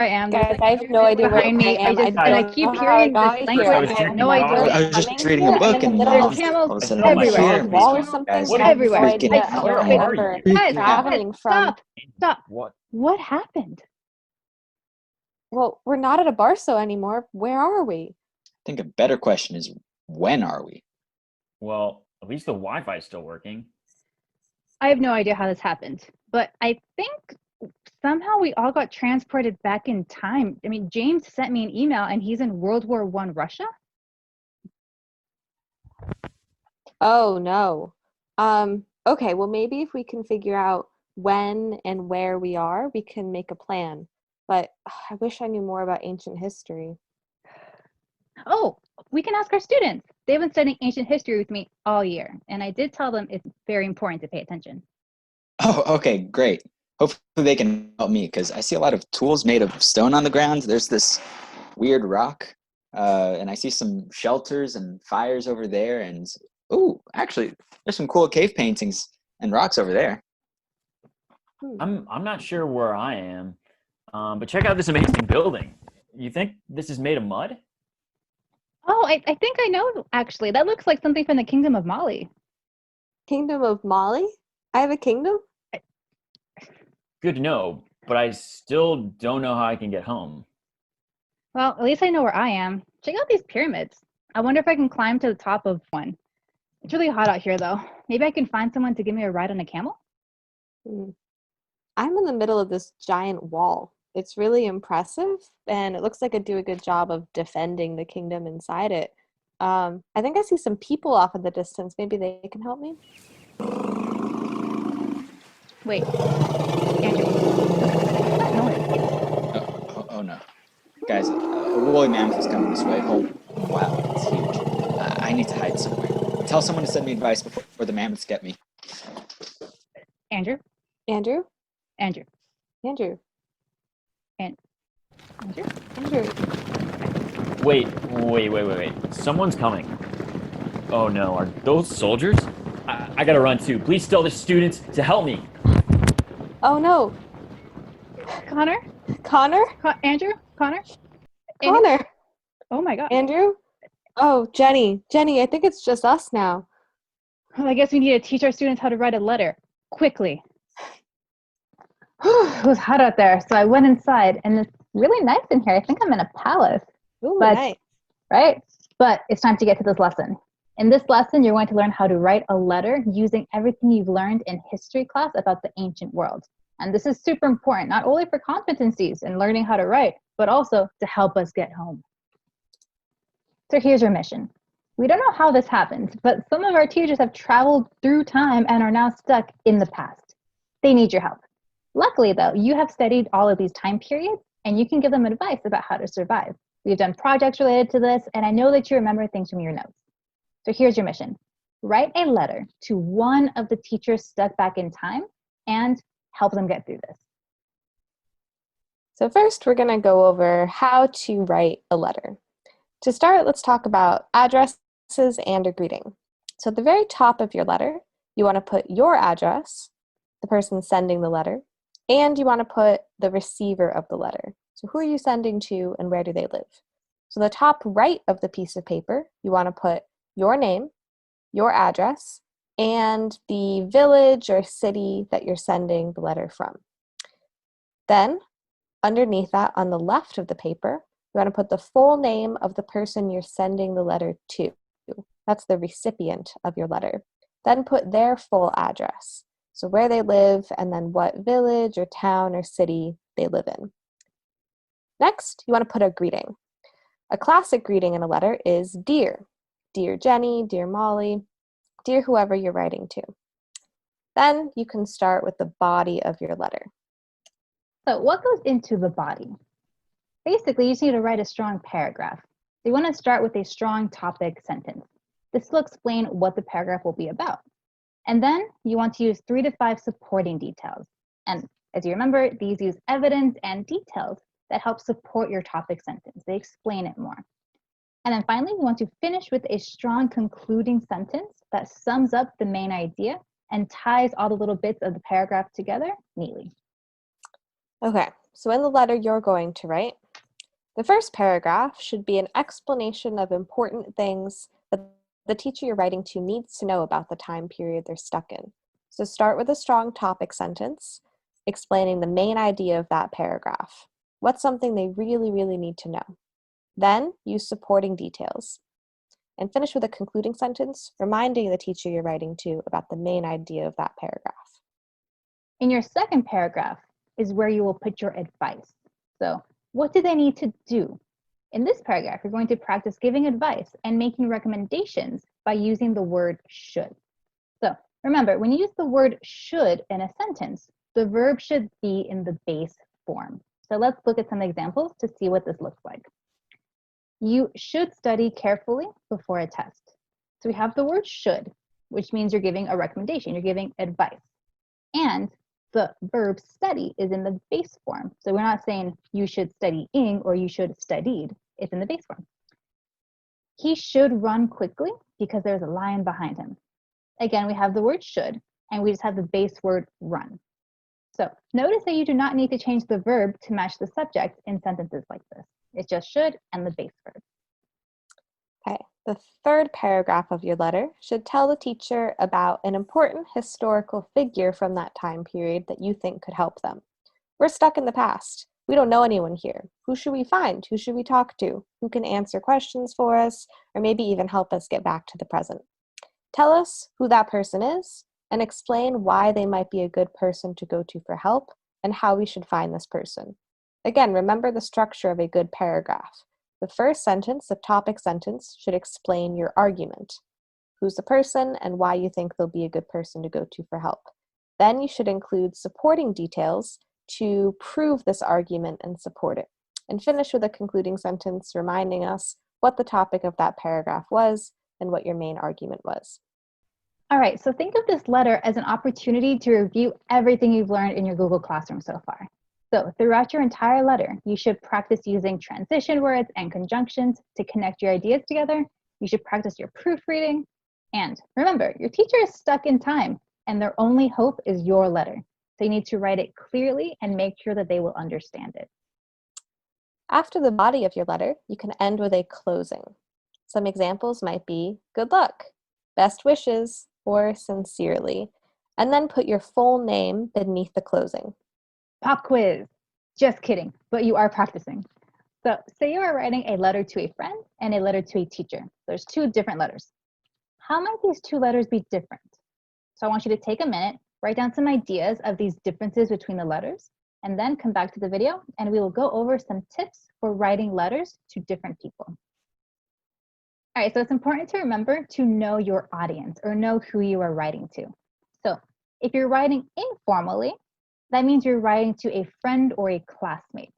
I am. There's Guys, like I have no idea where I behind me. am. I I don't keep know how I hearing got this here. language. I I have have no no idea. idea. I was just reading a Here, book I'm in and the There's middle of camels all of a sudden some I'm everywhere. here. giant wall or Like, something. What I have everywhere. no idea. I I Where don't wait, are remember you? guys, traveling from. stop. What? What happened? Well, we're not at Abaarso anymore. Where are we? I think a better question is, when are we? Well, at least the Wi-Fi is still working. I have no idea how this happened, but I think somehow we all got transported back in time. I mean, James sent me an email and he's in World War I Russia. Oh no. Okay, well maybe if we can figure out when and where we are, we can make a plan. But I wish I knew more about ancient history. Oh, we can ask our students. They've been studying ancient history with me all year, and I did tell them it's very important to pay attention. Oh, okay, great. Hopefully they can help me because I see a lot of tools made of stone on the ground. There's this weird rock, and I see some shelters and fires over there. And ooh, actually, there's some cool cave paintings and rocks over there. I'm not sure where I am, but check out this amazing building. You think this is made of mud? Oh, I think I know, actually. That looks like something from the Kingdom of Molli. Kingdom of Molly? I have a kingdom? Good to know, but I still don't know how I can get home. Well, at least I know where I am. Check out these pyramids. I wonder if I can climb to the top of one. It's really hot out here, though. Maybe I can find someone to give me a ride on a camel? Hmm. I'm in the middle of this giant wall. It's really impressive, and it looks like I do a good job of defending the kingdom inside it. I think I see some people off in the distance. Maybe they can help me. Wait, Andrew, what's that noise? Oh no. Guys, a woolly mammoth is coming this way. Oh, wow, it's huge. I need to hide somewhere. Tell someone to send me advice before the mammoths get me. Andrew? Andrew? Andrew. Andrew? Andrew? Andrew? Wait. Someone's coming. Oh no, are those soldiers? I gotta run too. Please tell the students to help me. Oh no! Connor? Connor? Andrew? Connor? Connor! Oh my god. Andrew? Oh, Jenny. Jenny, I think it's just us now. Well, I guess we need to teach our students how to write a letter. Quickly. It was hot out there, so I went inside, and it's really nice in here. I think I'm in a palace. Ooh, But- nice. Right? But it's time to get to this lesson. In this lesson, you're going to learn how to write a letter using everything you've learned in history class about the ancient world. And this is super important, not only for competencies in learning how to write, but also to help us get home. So here's your mission. We don't know how this happened, but some of our teachers have traveled through time and are now stuck in the past. They need your help. Luckily, though, you have studied all of these time periods, and you can give them advice about how to survive. We've done projects related to this, and I know that you remember things from your notes. So here's your mission. Write a letter to one of the teachers stuck back in time and help them get through this. So first, we're going to go over how to write a letter. To start, let's talk about addresses and a greeting. So at the very top of your letter, you want to put your address, the person sending the letter, and you want to put the receiver of the letter. So who are you sending to and where do they live? So the top right of the piece of paper, you want to put your name, your address, and the village or city that you're sending the letter from. Then, underneath that, on the left of the paper, you want to put the full name of the person you're sending the letter to. That's the recipient of your letter. Then put their full address. So where they live and then what village or town or city they live in. Next, you want to put a greeting. A classic greeting in a letter is dear. Dear Jenny, dear Molly, dear whoever you're writing to. Then you can start with the body of your letter. So what goes into the body? Basically, you just need to write a strong paragraph. So you want to start with a strong topic sentence. This will explain what the paragraph will be about. And then you want to use 3 to 5 supporting details. And as you remember, these use evidence and details that help support your topic sentence. They explain it more. And then finally, you want to finish with a strong concluding sentence that sums up the main idea and ties all the little bits of the paragraph together neatly. Okay, so in the letter you're going to write, the first paragraph should be an explanation of important things that the teacher you're writing to needs to know about the time period they're stuck in. So start with a strong topic sentence explaining the main idea of that paragraph. What's something they really, really need to know? Then use supporting details. And finish with a concluding sentence reminding the teacher you're writing to about the main idea of that paragraph. In your second paragraph is where you will put your advice. So what do they need to do? In this paragraph, you're going to practice giving advice and making recommendations by using the word should. So remember, when you use the word should in a sentence, the verb should be in the base form. So let's look at some examples to see what this looks like. You should study carefully before a test. So we have the word should, which means you're giving a recommendation, you're giving advice. And the verb study is in the base form. So we're not saying you should studying or you should have studied. It's in the base form. He should run quickly because there's a lion behind him. Again, we have the word should, and we just have the base word run. So notice that you do not need to change the verb to match the subject in sentences like this. It's just should and the base verb. Okay, the third paragraph of your letter should tell the teacher about an important historical figure from that time period that you think could help them. We're stuck in the past. We don't know anyone here. Who should we find? Who should we talk to? Who can answer questions for us, or maybe even help us get back to the present? Tell us who that person is and explain why they might be a good person to go to for help and how we should find this person. Again, remember the structure of a good paragraph. The first sentence, the topic sentence, should explain your argument. Who's the person and why you think they'll be a good person to go to for help. Then you should include supporting details to prove this argument and support it. And finish with a concluding sentence reminding us what the topic of that paragraph was and what your main argument was. All right, so think of this letter as an opportunity to review everything you've learned in your Google Classroom so far. So throughout your entire letter, you should practice using transition words and conjunctions to connect your ideas together. You should practice your proofreading. And remember, your teacher is stuck in time and their only hope is your letter. So you need to write it clearly and make sure that they will understand it. After the body of your letter, you can end with a closing. Some examples might be good luck, best wishes, or sincerely, and then put your full name beneath the closing. Pop quiz. Just kidding, but you are practicing. So say you are writing a letter to a friend and a letter to a teacher. There's two different letters. How might these two letters be different? So I want you to take a minute, write down some ideas of these differences between the letters, and then come back to the video and we will go over some tips for writing letters to different people. All right, so it's important to remember to know your audience or know who you are writing to. So if you're writing informally, that means you're writing to a friend or a classmate.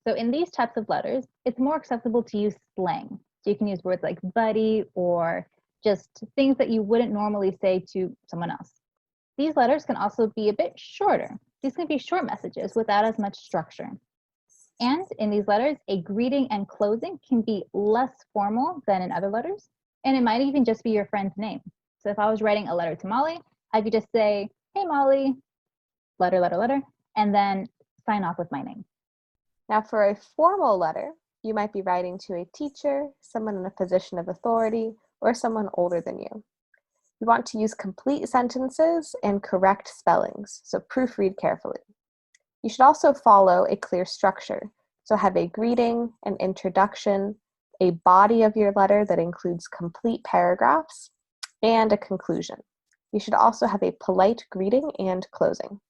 So in these types of letters, it's more acceptable to use slang. So you can use words like buddy or just things that you wouldn't normally say to someone else. These letters can also be a bit shorter. These can be short messages without as much structure. And in these letters, a greeting and closing can be less formal than in other letters. And it might even just be your friend's name. So if I was writing a letter to Molly, I could just say, hey, Molly, letter, letter, letter, and then sign off with my name. Now for a formal letter, you might be writing to a teacher, someone in a position of authority, or someone older than you. You want to use complete sentences and correct spellings, so proofread carefully. You should also follow a clear structure, so have a greeting, an introduction, a body of your letter that includes complete paragraphs, and a conclusion. You should also have a polite greeting and closing.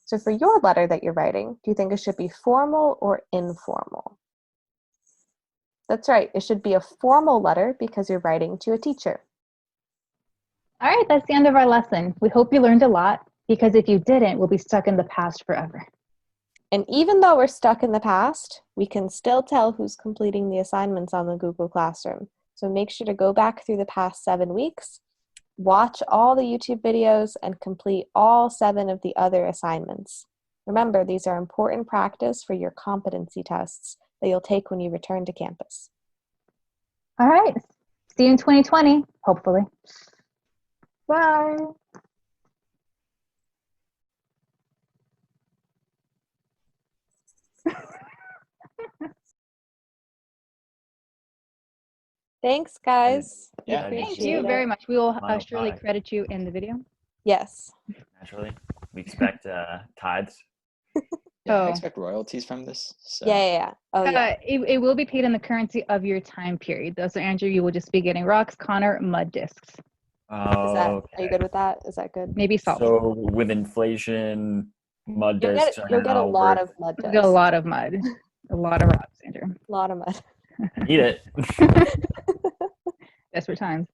So for your letter that you're writing, do you think it should be formal or informal? That's right, it should be a formal letter because you're writing to a teacher. All right, that's the end of our lesson. We hope you learned a lot because if you didn't, we'll be stuck in the past forever. And even though we're stuck in the past, we can still tell who's completing the assignments on the Google Classroom. So make sure to go back through the past 7 weeks, watch all the YouTube videos, and complete all 7 of the other assignments. Remember, these are important practice for your competency tests that you'll take when you return to campus. All right, see you in 2020, hopefully. Bye. Thanks, guys. We Yeah, appreciate Thank you it. very much. We will Mile surely pie. credit you in the video. Yes. Naturally, we expect tithes. yeah. I Oh. expect royalties from this. So Yeah. Oh, yeah. It will be paid in the currency of your time period, though. So, Andrew, you will just be getting rocks. Connor, mud discs. Is that? Oh, Are you good with that? Is that good? Maybe salt. so with inflation, mud discs are You'll get a now lot worth. of mud You'll discs. get a lot of mud. A lot of rocks, Andrew. A lot of mud. I need it. Desperate times.